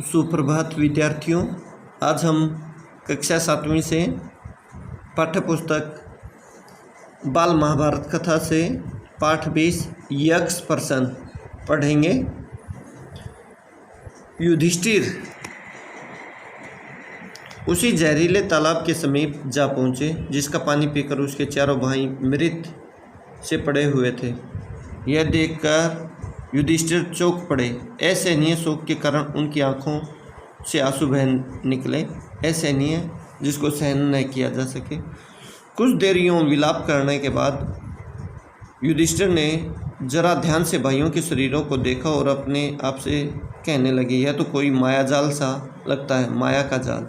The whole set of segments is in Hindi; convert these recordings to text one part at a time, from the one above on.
सुप्रभात विद्यार्थियों। आज हम कक्षा 7वीं से पाठ्य पुस्तक बाल महाभारत कथा से पाठ 20 यक्ष प्रश्न पढ़ेंगे। युधिष्ठिर उसी जहरीले तालाब के समीप जा पहुँचे जिसका पानी पीकर उसके चारों भाई मृत से पड़े हुए थे। यह देखकर युधिष्ठिर चौंक पड़े। असहनीय शोक के कारण उनकी आंखों से आंसू बह निकले। असहनीय जिसको सहन न किया जा सके। कुछ देर यूँ विलाप करने के बाद युधिष्ठिर ने जरा ध्यान से भाइयों के शरीरों को देखा और अपने आप से कहने लगे, यह तो कोई मायाजाल सा लगता है, माया का जाल।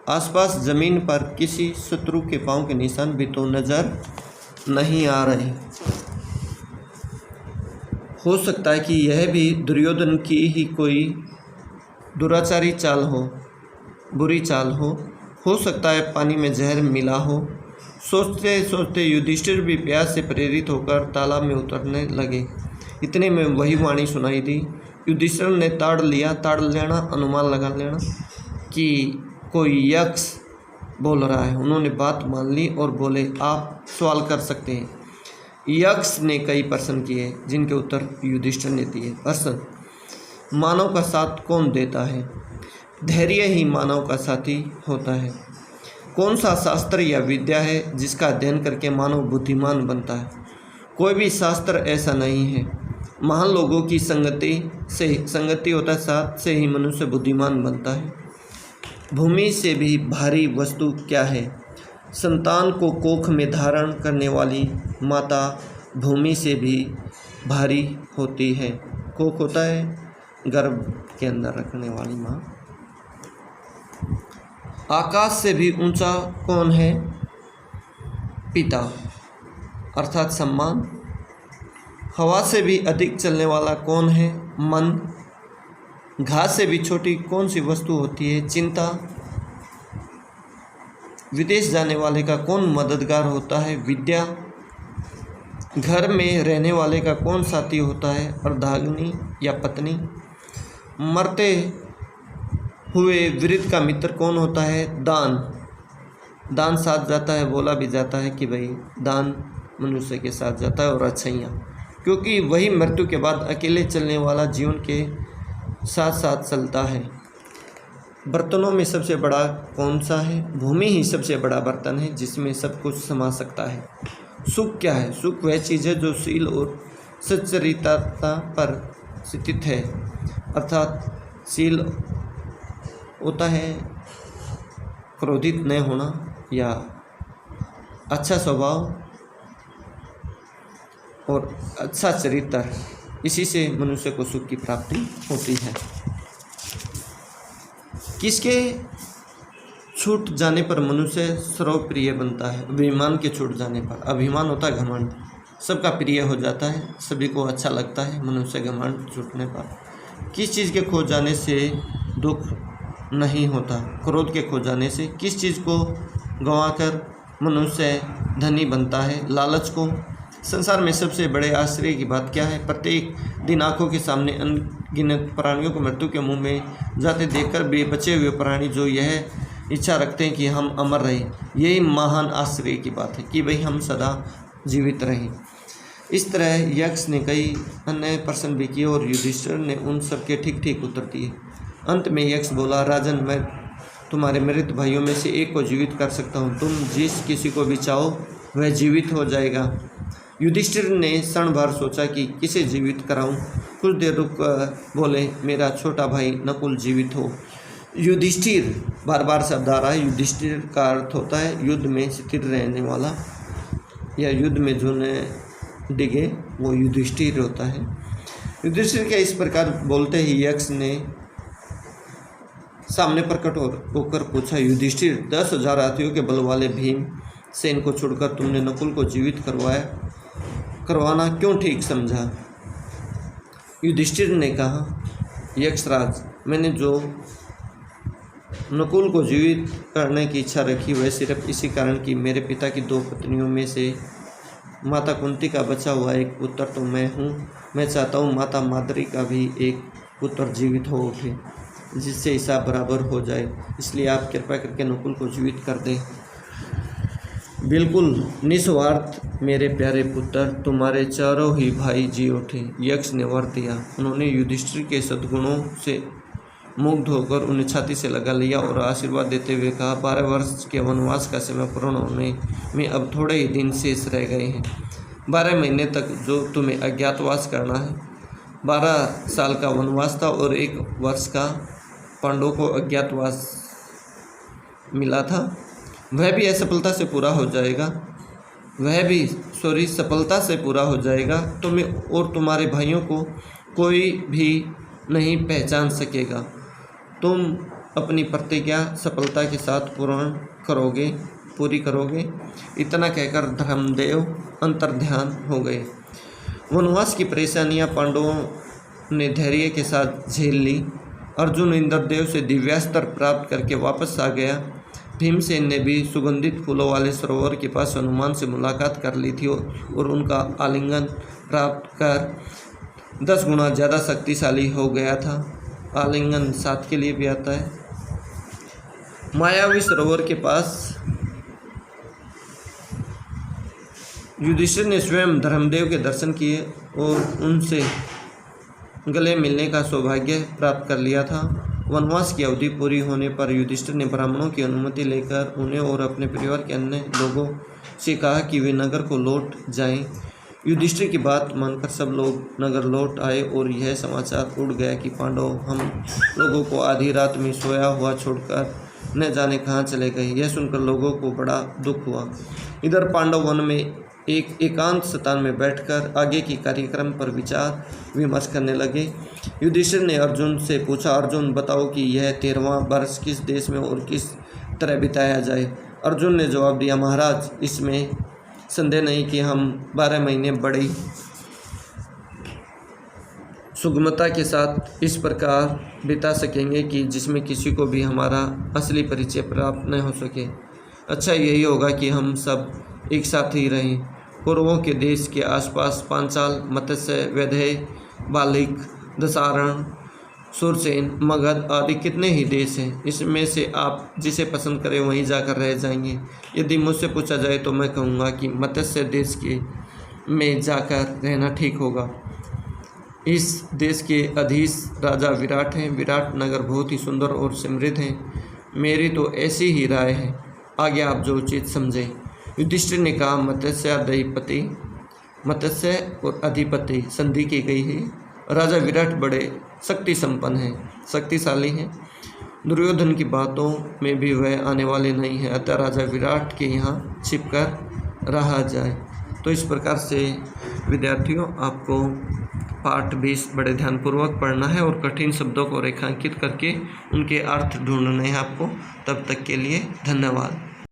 आसपास जमीन पर किसी शत्रु के पांव के निशान भी तो नजर नहीं आ रहे। हो सकता है कि यह भी दुर्योधन की ही कोई दुराचारी चाल हो, बुरी चाल हो सकता है पानी में जहर मिला हो। सोचते सोचते युधिष्ठिर भी प्यास से प्रेरित होकर तालाब में उतरने लगे। इतने में वही वाणी सुनाई दी। युधिष्ठिर ने ताड़ लेना अनुमान लगा लेना कि कोई यक्ष बोल रहा है। उन्होंने बात मान ली और बोले, आप सवाल कर सकते हैं। यक्ष ने कई प्रश्न किए जिनके उत्तर युधिष्ठिर ने दिए। प्रश्न, मानव का साथ कौन देता है? धैर्य ही मानव का साथी होता है। कौन सा शास्त्र या विद्या है जिसका अध्ययन करके मानव बुद्धिमान बनता है? कोई भी शास्त्र ऐसा नहीं है। महान लोगों की संगति होता है, साथ से ही मनुष्य बुद्धिमान बनता है। भूमि से भी भारी वस्तु क्या है? संतान को कोख में धारण करने वाली माता भूमि से भी भारी होती है। कोख होता है गर्भ के अंदर रखने वाली माँ। आकाश से भी ऊंचा कौन है? पिता अर्थात सम्मान। हवा से भी अधिक चलने वाला कौन है? मन। घास से भी छोटी कौन सी वस्तु होती है? चिंता। विदेश जाने वाले का कौन मददगार होता है? विद्या। घर में रहने वाले का कौन साथी होता है? अर्धांगिनी या पत्नी। मरते हुए वृद्ध का मित्र कौन होता है? दान। दान साथ जाता है, बोला भी जाता है कि भाई दान मनुष्य के साथ जाता है। और अच्छाइयाँ, क्योंकि वही मृत्यु के बाद अकेले चलने वाला जीवन के साथ साथ चलता है। बर्तनों में सबसे बड़ा कौन सा है? भूमि ही सबसे बड़ा बर्तन है जिसमें सब कुछ समा सकता है। सुख क्या है? सुख वह चीज़ है जो शील और सच्चरित्रता पर स्थित है। अर्थात शील होता है क्रोधित न होना या अच्छा स्वभाव और अच्छा चरित्र। इसी से मनुष्य को सुख की प्राप्ति होती है। किसके छूट जाने पर मनुष्य सर्वप्रिय बनता है? अभिमान के छूट जाने पर। अभिमान होता है घमंड, सबका प्रिय हो जाता है, सभी को अच्छा लगता है। मनुष्य घमंड छूटने पर। किस चीज़ के खो जाने से दुख नहीं होता? क्रोध के खो जाने से। किस चीज़ को गंवाकर मनुष्य धनी बनता है? लालच को। संसार में सबसे बड़े आश्चर्य की बात क्या है? प्रत्येक दिन आंखों के सामने अनगिनत प्राणियों को मृत्यु के मुंह में जाते देखकर भी बचे हुए प्राणी जो यह इच्छा रखते हैं कि हम अमर रहें, यही महान आश्चर्य की बात है कि भाई हम सदा जीवित रहें। इस तरह यक्ष ने कई अन्य प्रश्न भी किए और युधिष्ठिर ने उन सब के ठीक ठीक उत्तर दिए। अंत में यक्ष बोला, राजन, मैं तुम्हारे मृत भाइयों में से एक को जीवित कर सकता हूँ। तुम जिस किसी को भी चाहो वह जीवित हो जाएगा। युधिष्ठिर ने क्षण भर सोचा कि किसे जीवित कराऊं। कुछ देर रुक बोले, मेरा छोटा भाई नकुल जीवित हो। युधिष्ठिर बार बार शब्द आ रहा है। युधिष्ठिर का अर्थ होता है युद्ध में स्थिर रहने वाला या युद्ध में जो न डिगे, वो युधिष्ठिर होता है। युधिष्ठिर के इस प्रकार बोलते ही यक्ष ने सामने प्रकट होकर पूछा, युधिष्ठिर, 10,000 हाथियों के बल वाले भीम सेन को छोड़कर तुमने नकुल को जीवित करवाना क्यों ठीक समझा? युधिष्ठिर ने कहा, यक्षराज, मैंने जो नकुल को जीवित करने की इच्छा रखी वह सिर्फ इसी कारण कि मेरे पिता की 2 पत्नियों में से माता कुंती का बचा हुआ एक पुत्र तो मैं हूँ। मैं चाहता हूँ माता माद्री का भी एक पुत्र जीवित हो उठे। जिससे हिसाब बराबर हो जाए। इसलिए आप कृपा करके नकुल को जीवित कर दें। बिल्कुल निस्वार्थ मेरे प्यारे पुत्र, तुम्हारे चारों ही भाई जी उठे। यक्ष ने वर दिया। उन्होंने युधिष्ठिर के सद्गुणों से मुग्ध होकर उन्हें छाती से लगा लिया और आशीर्वाद देते हुए कहा, 12 वर्ष के वनवास का समय पूर्ण होने में अब थोड़े ही दिन शेष रह गए हैं। 12 महीने तक जो तुम्हें अज्ञातवास करना है। 12 साल का वनवास था और 1 वर्ष का पांडवों को अज्ञातवास मिला था। वह भी असफलता से पूरा हो जाएगा। सफलता से पूरा हो जाएगा। तुम्हें और तुम्हारे भाइयों को कोई भी नहीं पहचान सकेगा। तुम अपनी प्रतिज्ञा सफलता के साथ पूरी करोगे। इतना कहकर धर्मदेव अंतर्ध्यान हो गए। वनवास की परेशानियां पांडवों ने धैर्य के साथ झेल ली। अर्जुन इंद्रदेव से दिव्यास्त्र प्राप्त करके वापस आ गया। भीमसेन ने भी सुगंधित फूलों वाले सरोवर के पास हनुमान से मुलाकात कर ली थी और उनका आलिंगन प्राप्त कर 10 गुना ज़्यादा शक्तिशाली हो गया था। आलिंगन 7 के लिए भी आता है। मायावी सरोवर के पास युधिष्ठिर ने स्वयं धर्मदेव के दर्शन किए और उनसे गले मिलने का सौभाग्य प्राप्त कर लिया था। वनवास की अवधि पूरी होने पर युधिष्ठिर ने ब्राह्मणों की अनुमति लेकर उन्हें और अपने परिवार के अन्य लोगों से कहा कि वे नगर को लौट जाएं। युधिष्ठिर की बात मानकर सब लोग नगर लौट आए और यह समाचार उड़ गया कि पांडव हम लोगों को आधी रात में सोया हुआ छोड़कर न जाने कहाँ चले गए। यह सुनकर लोगों को बड़ा दुख हुआ। इधर पांडव वन में एक एकांत स्थान में बैठकर आगे की कार्यक्रम पर विचार विमर्श करने लगे। युधिष्ठिर ने अर्जुन से पूछा, अर्जुन बताओ कि यह 13वां वर्ष किस देश में और किस तरह बिताया जाए। अर्जुन ने जवाब दिया, महाराज इसमें संदेह नहीं कि हम 12 महीने बड़ी सुगमता के साथ इस प्रकार बिता सकेंगे कि जिसमें किसी को भी हमारा असली परिचय प्राप्त न हो सके। अच्छा यही होगा कि हम सब एक साथ ही रहें। पूर्वों के देश के आसपास पांचाल, मत्स्य, वैदेही, बालिक, दसारण, सुरसेन, मगध आदि कितने ही देश हैं। इसमें से आप जिसे पसंद करें वहीं जाकर रह जाएंगे। यदि मुझसे पूछा जाए तो मैं कहूँगा कि मत्स्य देश के में जाकर रहना ठीक होगा। इस देश के अधीश राजा विराट हैं। विराट नगर बहुत ही सुंदर और समृद्ध है। मेरी तो ऐसी ही राय है। आगे आप जो उचित समझें। युधिष्ठिर ने कहा, मत्स्य और अधिपति संधि की गई है। राजा विराट बड़े शक्तिशाली हैं। दुर्योधन की बातों में भी वह आने वाले नहीं है। अतः राजा विराट के यहाँ छिपकर रहा जाए। तो इस प्रकार से विद्यार्थियों आपको पाठ 20 बड़े ध्यानपूर्वक पढ़ना है और कठिन शब्दों को रेखांकित करके उनके अर्थ ढूंढने हैं आपको। तब तक के लिए धन्यवाद।